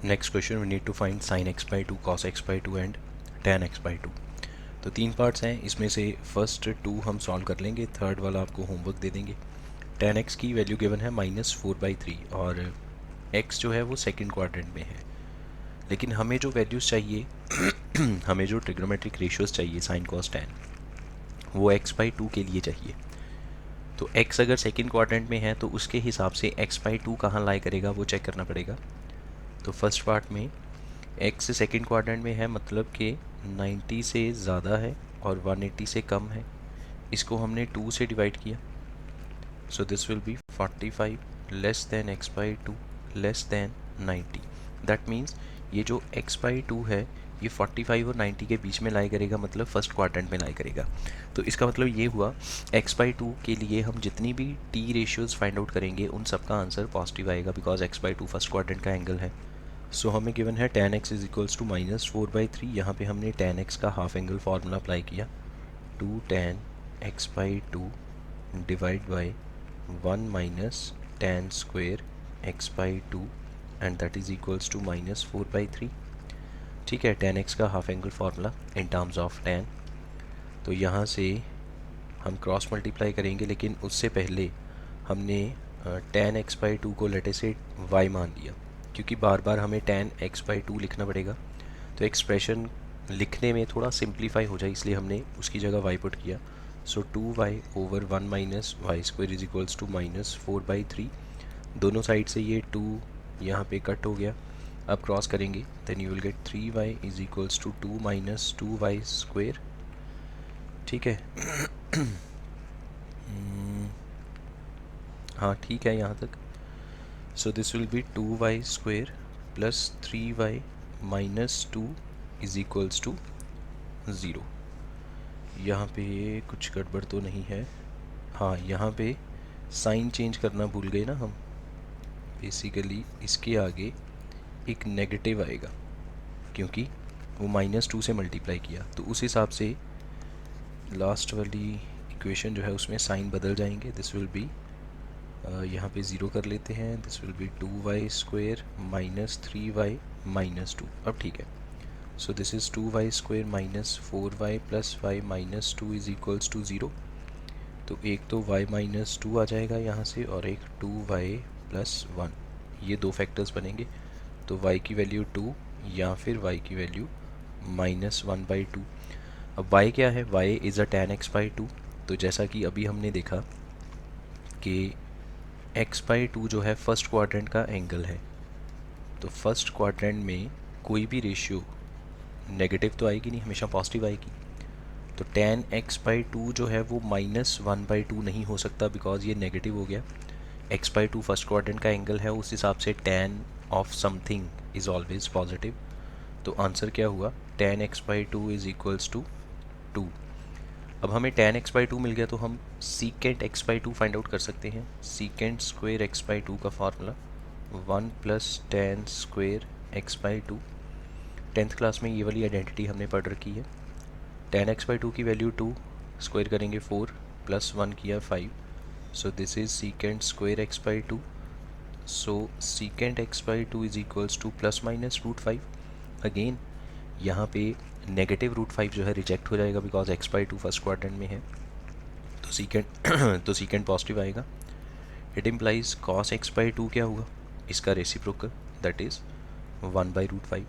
Next question we need to find sine x by two, cos x by two and tan x by two. तो तीन parts हैं, इसमें से first to हम solve कर लेंगे, थर्ड वाला आपको होमवर्क दे देंगे। टेन एक्स की वैल्यू गिवन है -4/3 और एक्स जो है वो सेकंड क्वाड्रेंट में है। लेकिन हमें जो वैल्यूज़ चाहिए हमें जो ट्रिग्नोमेट्रिक रेशियोज चाहिए साइन कॉस टेन, वो एक्स बाई टू के लिए चाहिए। तो एक्स अगर सेकंड क्वाड्रेंट में है तो उसके हिसाब से एक्स बाई टू कहाँ लाई करेगा वो चेक करना पड़ेगा। तो फर्स्ट पार्ट में एक्स सेकंड क्वाड्रेंट में है, मतलब कि 90 से ज़्यादा है और 180 से कम है। इसको हमने 2 से डिवाइड किया, सो this will B 45 less than x by to less than 90। That means ये जो एक्स बाई टू है ये 45 और 90 के बीच में लाई करेगा, मतलब फर्स्ट क्वाड्रेंट में लाई करेगा। तो इसका मतलब ये हुआ एक्स बाई टू के लिए हम जितनी भी टी रेशियोज़ फाइंड आउट करेंगे उन सब का आंसर पॉजिटिव आएगा, because x by two first quadrant का एंगल है। सो हमें गिवन है tan x is equals to -4/3। यहाँ पे हमने tan x का हाफ एंगल फार्मूला अप्लाई किया, 2 tan x by two divide by 1 minus tan square x by two and that is equals to -4/3। ठीक है, tan x का half angle formula in terms of tan। तो यहाँ से हम cross multiply करेंगे, लेकिन उससे पहले हमने tan x बाई टू को लेटे से y मान लिया, क्योंकि बार बार हमें tan x बाई टू लिखना पड़ेगा। तो एक्सप्रेशन लिखने में थोड़ा सिंप्लीफाई हो जाए, इसलिए हमने उसकी जगह y पुट किया। So 2y over 1 minus y square is equals to -4/3। दोनों साइड से ये 2 यहाँ पे कट हो गया। अब क्रॉस करेंगे, then you will get 3y is equals to 2 minus 2y square. ठीक है हाँ ठीक है यहाँ तक। So this will be 2y square plus 3y minus 2 is equals to 0। यहाँ पे कुछ गड़बड़ तो नहीं है? हाँ, यहाँ पे साइन चेंज करना भूल गए ना हम। बेसिकली इसके आगे एक नेगेटिव आएगा, क्योंकि वो -2 से मल्टीप्लाई किया, तो उस हिसाब से लास्ट वाली इक्वेशन जो है उसमें साइन बदल जाएंगे। दिस विल बी यहाँ पे 0 कर लेते हैं, this will be 2y square minus 3y minus 2। अब ठीक है, so this is 2y square minus 4y plus y minus 2 is equals to 0। तो एक तो y माइनस 2 आ जाएगा यहाँ से और एक 2y प्लस 1, ये दो फैक्टर्स बनेंगे। तो y की वैल्यू 2 या फिर y की वैल्यू -1/2। अब y क्या है? y is a tan x by two. तो जैसा कि अभी हमने देखा कि x बाई टू जो है फर्स्ट क्वाड्रेंट का एंगल है, तो फर्स्ट क्वाड्रेंट में कोई भी रेशियो नेगेटिव तो आएगी नहीं, हमेशा पॉजिटिव आएगी। तो tan x बाई टू जो है वो -1/2 नहीं हो सकता, बिकॉज ये नेगेटिव हो गया। x by two first quadrant का एंगल है, उस हिसाब से tan of something is always positive. तो आंसर क्या हुआ? tan x by two is equals to 2। अब हमें tan x बाई टू मिल गया, तो हम secant x by two find out कर सकते हैं। Secant square x by two का formula 1 plus tan square x by two. 10th class में ये वाली आइडेंटिटी हमने पढ़ रखी है। tan x बाई टू की वैल्यू 2, स्क्वायर करेंगे 4 प्लस 1 किया 5। So this is secant square x by two. So secant x by two is equals two plus minus √5। Again यहाँ पे नेगेटिव √5 जो है रिजेक्ट हो जाएगा, because x by two first quadrant में है। तो सीकेंट पॉजिटिव आएगा। It implies cos x by to क्या हुआ? इसका रेसिप्रोकल, दैट इज़ 1/√5।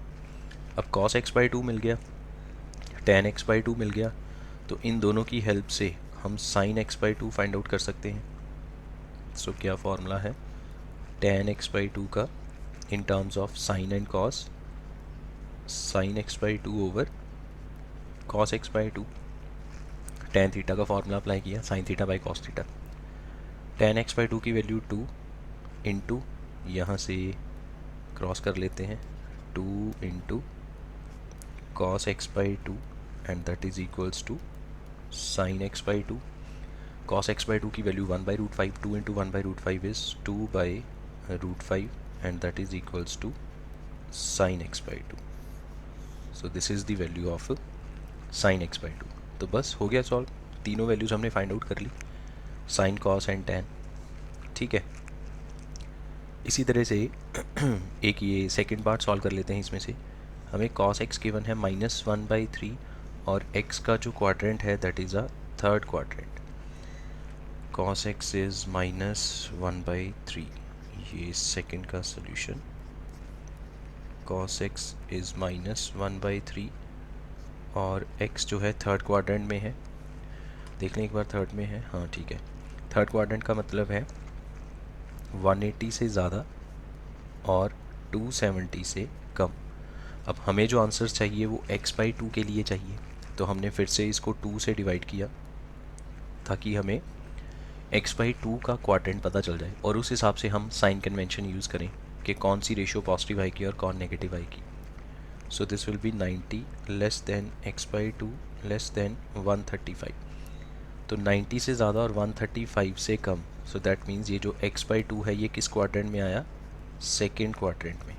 अब कॉस x बाई टू मिल गया, tan x बाई टू मिल गया, तो इन दोनों की हेल्प से हम sine x by two find out कर सकते हैं। सो क्या फॉर्मूला है tan x बाई टू का in terms of sine and cos? Sine x by two over cos x by two. tan theta का फॉर्मूला अप्लाई किया, sine theta by cos theta. tan x by two की value 2 into, यहाँ से cross कर लेते हैं, 2 into cos x by two and that is equals to sine x by two. Cos x by two की value 1/√5, 2 into 1/√5 is 2/√5 and that is equals to sine x by two. So this is the value of sine x by two. तो बस हो गया solve, तीनों values हमने find out कर ली, sine cos and tan. ठीक है, इसी तरह से एक ये सेकंड पार्ट सॉल्व कर लेते हैं। इसमें से हमें cos x गिवन है -1/3 और x का जो क्वाड्रेंट है that is a third quadrant. cos x is -1/3, ये सेकंड का सोल्यूशन। cos x इज़ -1/3 और x जो है थर्ड क्वाड्रेंट में है। देख लें एक बार, थर्ड में है, हाँ ठीक है। थर्ड क्वाड्रेंट का मतलब है 180 से ज़्यादा और 270 से कम। अब हमें जो आंसर चाहिए वो x/2 के लिए चाहिए, तो हमने फिर से इसको 2 से डिवाइड किया ताकि हमें x/2 का क्वाड्रेंट पता चल जाए और उस हिसाब से हम साइन कन्वेंशन यूज़ करें कि कौन सी रेशियो पॉजिटिव आएगी और कौन नेगेटिव आएगी। सो this will B 90 less than x/2 less than 135। तो 90 से ज़्यादा और 135 से कम, सो दैट मीन्स ये जो x/2 है ये किस क्वाड्रेंट में आया, सेकेंड क्वाड्रेंट में।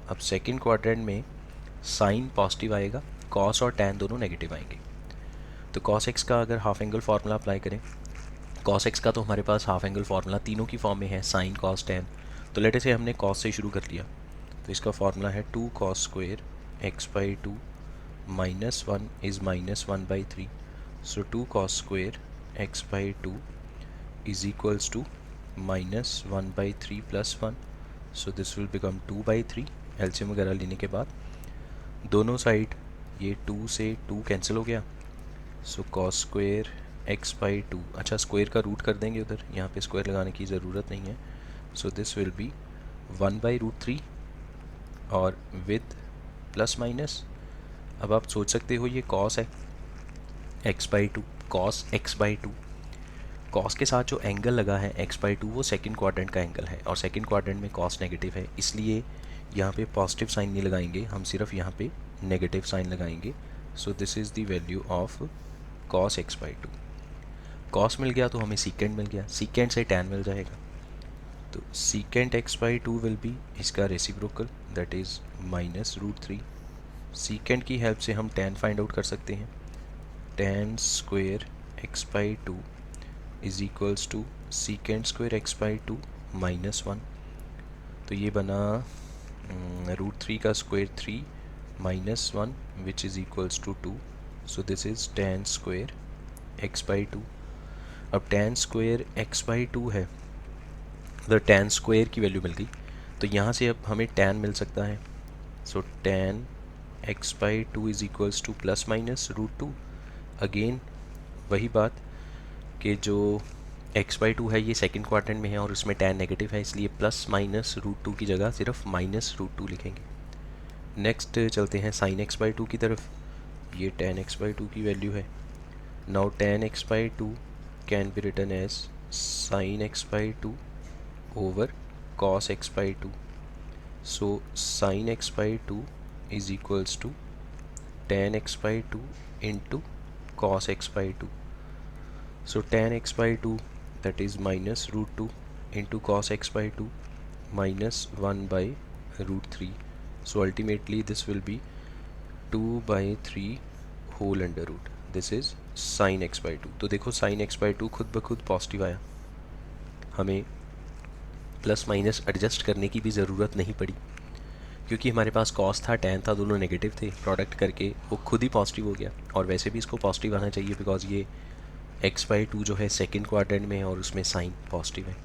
अब सेकेंड क्वाड्रेंट में साइन पॉजिटिव आएगा, कॉस और टैन दोनों नेगेटिव आएंगे। तो कॉस एक्स का अगर हाफ एंगल फार्मूला अप्लाई करें, कॉस एक्स का तो हमारे पास हाफ एंगल फार्मूला तीनों की फॉर्म में है, साइन कॉस टैन। तो लेट से हमने कॉस से शुरू कर लिया, तो इसका फार्मूला है 2 cos square x/2 -1 is -1/3। So 2 cos square x/2 is equals to -1/3 + 1। So this will become 2/3। LCM वगैरह लेने के बाद दोनों साइड ये 2 से 2 कैंसिल हो गया। सो cos स्क्वेयर x/2, अच्छा स्क्वायर का रूट कर देंगे उधर, यहाँ पे स्क्वायर लगाने की ज़रूरत नहीं है। सो दिस विल बी 1/√3 और विद प्लस माइनस। अब आप सोच सकते हो ये cos है x/2, cos x/2, cos के साथ जो एंगल लगा है x/2 वो सेकंड क्वाड्रेंट का एंगल है और सेकंड क्वाड्रेंट में cos नेगेटिव है, इसलिए यहाँ पे पॉजिटिव साइन नहीं लगाएंगे, हम सिर्फ यहाँ पे नेगेटिव साइन लगाएंगे। सो this is the value of cos x/2। cos मिल गया तो हमें सीकेंड मिल गया, सीकेंड से tan मिल जाएगा। तो सीकेंड x/2 विल बी इसका रेसिप्रोकल दैट इज़ -√3। सीकेंड की हेल्प से हम tan फाइंड आउट कर सकते हैं। tan square x/2 is equals to secant square x/2 -1। तो ये बना √3 का square 3 -1 which is equals to 2। So this is tan square x/2। अब tan स्क्वेयर x/2 है, तो tan स्क्वेयर की वैल्यू मिल गई, तो यहाँ से अब हमें tan मिल सकता है। So tan x/2 is equals to ±√2। Again वही बात कि जो x/2 है ये सेकंड क्वाड्रेंट में है और उसमें tan नेगेटिव है, इसलिए ±√2 की जगह सिर्फ -√2 लिखेंगे। नेक्स्ट चलते हैं sin x/2 की तरफ। ये tan x/2 की वैल्यू है। Now tan x/2 can be written as sin x/2 over cos x/2। so sin x/2 is equals to tan x/2 into cos x/2। so tan x/2 that is -√2 into cos x/2 -1/√3। so ultimately this will be 2/3 whole under root। this is sin x/2। तो देखो sin x/2 खुद ब खुद positive आया, हमें plus minus adjust करने की भी ज़रूरत नहीं पड़ी क्योंकि हमारे पास cos था tan था, दोनों नेगेटिव थे, प्रोडक्ट करके वो खुद ही पॉजिटिव हो गया। और वैसे भी इसको पॉजिटिव आना चाहिए बिकॉज ये x/2 जो है सेकंड क्वाड्रेंट में है और उसमें साइन पॉजिटिव है।